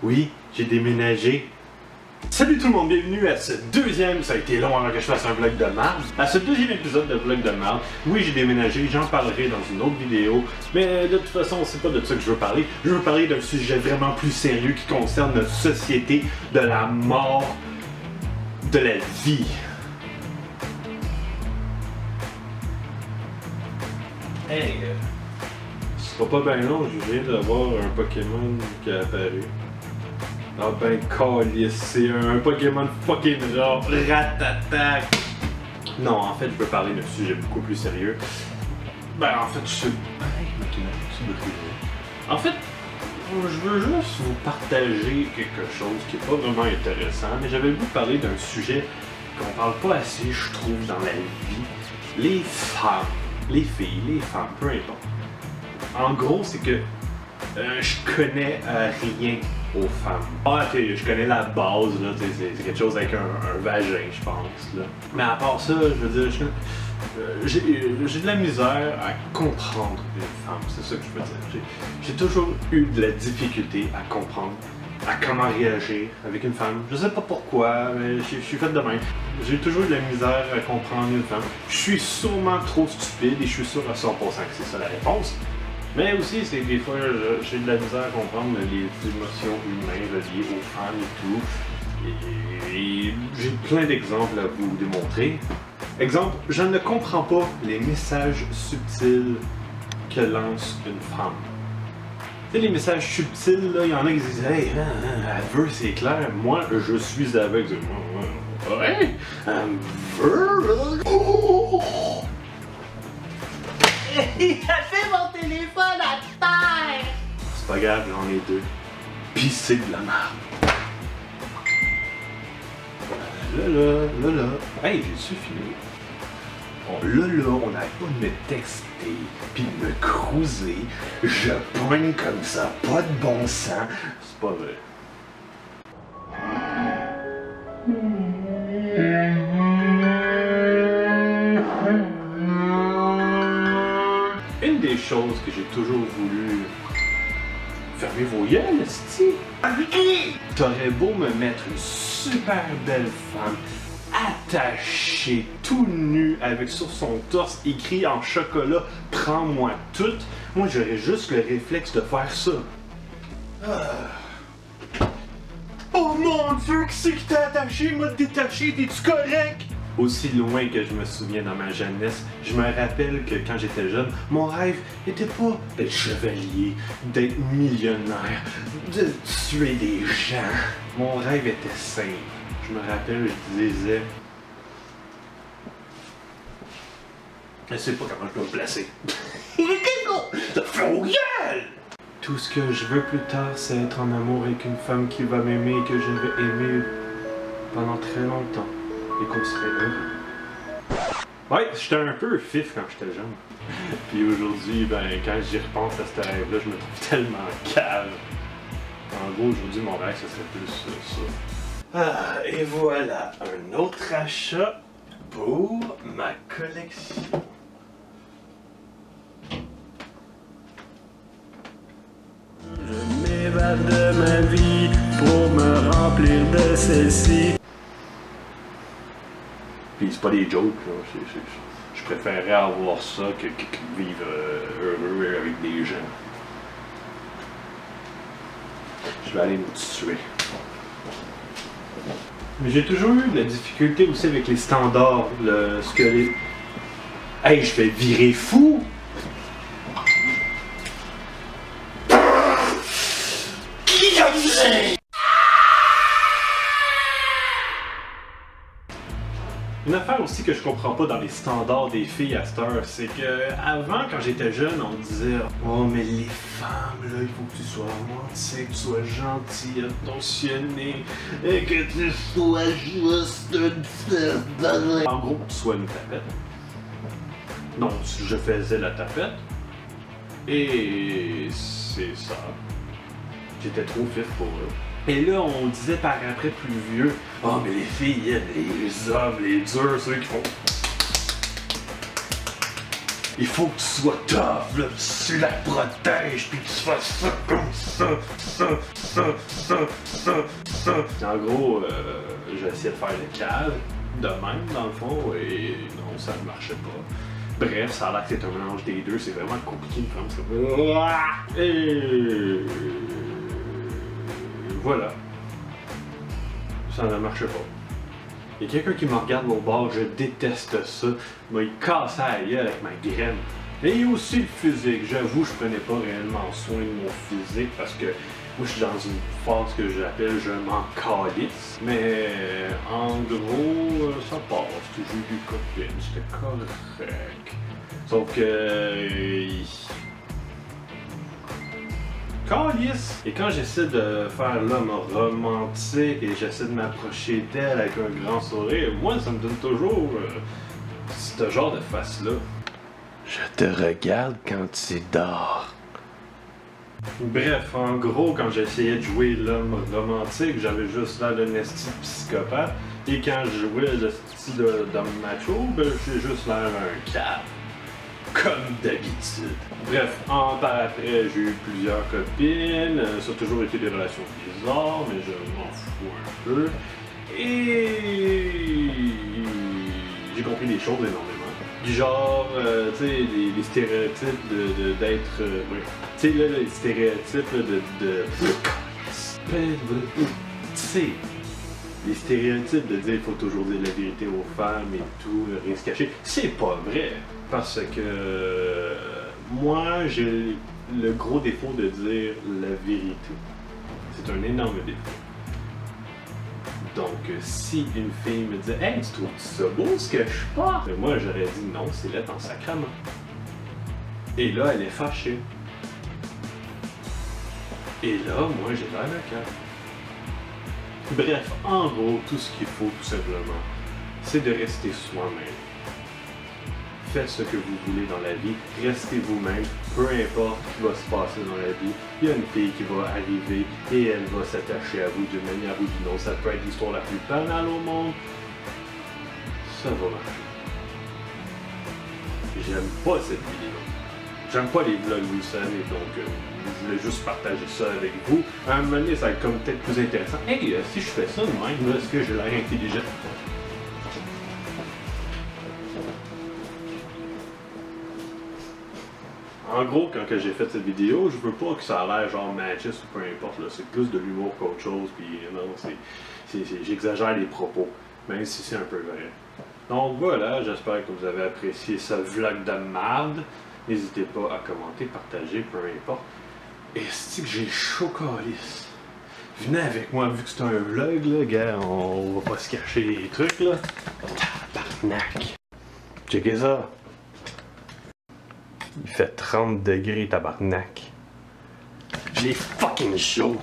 Oui, j'ai déménagé. Salut tout le monde, bienvenue à ce deuxième, ça a été long avant que je fasse un vlog de merde, à ce deuxième épisode de vlog de merde. Oui, j'ai déménagé, j'en parlerai dans une autre vidéo, mais de toute façon, c'est pas de ça que je veux parler. Je veux parler d'un sujet vraiment plus sérieux qui concerne notre société, de la mort, de la vie. Hey, ce sera pas bien long, je viens d'avoir un Pokémon qui a apparu. Ah ben câlisse, c'est un Pokémon fucking rare, Ratata! Non, en fait, je veux parler d'un sujet beaucoup plus sérieux. Ben en fait, En fait, je veux juste vous partager quelque chose qui est pas vraiment intéressant, mais j'avais voulu parler d'un sujet qu'on parle pas assez, je trouve, dans la vie. Les femmes, les filles, les femmes, peu importe. En gros, c'est que je connais rien aux femmes. Ah, ok, je connais la base, là, c'est quelque chose avec un vagin, je pense. Là. Mais à part ça, je veux dire, j'ai de la misère à comprendre une femme, c'est ça que je veux dire. J'ai toujours eu de la difficulté à comprendre, à comment réagir avec une femme. Je sais pas pourquoi, mais je suis fait de même. J'ai toujours eu de la misère à comprendre une femme. Je suis sûrement trop stupide et je suis sûr à 100% que c'est ça la réponse. Mais aussi, c'est que des fois, j'ai de la misère à comprendre les émotions humaines reliées aux femmes et tout. Et j'ai plein d'exemples à vous démontrer. Exemple, je ne comprends pas les messages subtils que lance une femme. Tu sais, les messages subtils, là, il y en a qui disent « Hey, elle veut, c'est clair. Moi, je suis aveugle. » Ouais, elle veut. Oh! Il a fait mon téléphone à terre! C'est pas grave, j'en ai deux. Pis c'est de la merde. Là. Hey, j'ai suffi. Bon, là, on n'arrête pas de me texter, pis de me cruiser. Je poigne comme ça, pas de bon sens. C'est pas vrai. Une des choses que j'ai toujours voulu... Fermez vos yeux, esti! T'aurais beau me mettre une super belle femme attachée, tout nue, avec sur son torse écrit en chocolat « Prends-moi toute », moi j'aurais juste le réflexe de faire ça. Oh mon Dieu, qui c'est qui t'a attaché? M'a détaché, t'es-tu correct? Aussi loin que je me souviens dans ma jeunesse, je me rappelle que quand j'étais jeune, mon rêve n'était pas d'être chevalier, d'être millionnaire, de tuer des gens. Mon rêve était simple. Je me rappelle, je disais... Je sais pas comment je dois me placer. Tout ce que je veux plus tard, c'est être en amour avec une femme qui va m'aimer et que je vais aimer pendant très longtemps. Et qu'on serait heureux. Ouais, j'étais un peu fif quand j'étais jeune. Puis aujourd'hui, ben, quand j'y repense à ce rêve-là, je me trouve tellement cave. En gros, aujourd'hui, mon rêve, ce serait plus ça. Ah, et voilà, un autre achat pour ma collection. Je m'évade de ma vie pour me remplir de celle-ci. Puis c'est pas des jokes, là. Je préférerais avoir ça que vivre heureux avec des gens. Je vais aller me tuer. Mais j'ai toujours eu de la difficulté aussi avec les standards, ce que les... Hey, je vais virer fou! Qui a dit? Une affaire aussi que je comprends pas dans les standards des filles à cette heure, c'est que avant, quand j'étais jeune, on me disait « Oh, mais les femmes, là, il faut que tu sois romantique, que tu sois gentil, attentionné, et que tu sois juste une fille. » En gros, que tu sois une tapette. Donc, je faisais la tapette. Et c'est ça. J'étais trop fif pour eux. Et là, on disait par après plus vieux, « Oh, mais les filles, les hommes, les durs, ceux qui font... » Il faut que tu sois tough, là, tu la protèges, puis que tu fasses ça comme ça. En gros, j'ai essayé de faire le cave, de même, dans le fond, et non, ça ne marchait pas. Bref, ça a l'air que c'est un mélange des deux, c'est vraiment compliqué de prendre ça. Et voilà. Ça ne marche pas. Il y a quelqu'un qui me regarde au bord, je déteste ça. Il casse la gueule avec ma graine. Et aussi le physique. J'avoue, je prenais pas réellement soin de mon physique parce que moi je suis dans une phase que j'appelle je m'en calisse. Mais en gros, ça passe. J'ai eu des copines, c'était correct. Sauf que. Calisse! Et quand j'essaie de faire l'homme romantique et j'essaie de m'approcher d'elle avec un grand sourire, moi ça me donne toujours ce genre de face-là. Je te regarde quand tu dors. Bref, en gros, quand j'essayais de jouer l'homme romantique, j'avais juste l'air d'un esti psychopathe. Et quand je jouais le style d'homme macho, ben j'ai juste l'air d'un cave. Comme d'habitude. Bref, par après, j'ai eu plusieurs copines. Ça a toujours été des relations bizarres, mais je m'en fous un peu. Et j'ai compris des choses énormément. Du genre, tu sais, les stéréotypes d'être. Oui. Tu sais, là, les stéréotypes tu sais, les stéréotypes de dire qu'il faut toujours dire la vérité aux femmes et tout, rien se cacher. C'est pas vrai. Parce que moi, j'ai le gros défaut de dire la vérité. C'est un énorme défaut. Donc, si une fille me dit « Hey, tu trouves ça beau ce que je porte? » Moi, j'aurais dit « Non, c'est laid en sacrament. » Et là, elle est fâchée. Et là, moi, j'ai l'air de cœur. Bref, en gros, tout ce qu'il faut, tout simplement, c'est de rester soi-même. Faites ce que vous voulez dans la vie, restez vous-même, peu importe ce qui va se passer dans la vie. Il y a une fille qui va arriver et elle va s'attacher à vous d'une manière ou d'une autre. Ça peut être l'histoire la plus banale au monde. Ça va marcher. J'aime pas cette vidéo. J'aime pas les vlogs, vous le savez, donc je voulais juste partager ça avec vous. À un moment donné, ça va être comme peut-être plus intéressant. Hey, si je fais ça de même, est-ce que j'ai l'air intelligent? En gros, quand j'ai fait cette vidéo, je veux pas que ça a l'air genre Matches ou peu importe, c'est plus de l'humour qu'autre chose, puis non, j'exagère les propos, même si c'est un peu vrai. Donc voilà, j'espère que vous avez apprécié ce vlog de merde. N'hésitez pas à commenter, partager, peu importe. Et c'est que j'ai chaud calice. Venez avec moi, vu que c'est un vlog, là, gars, on va pas se cacher les trucs, là. Tabarnak. Checkez ça. Il fait 30 degrés, tabarnak. J'ai fucking chaud.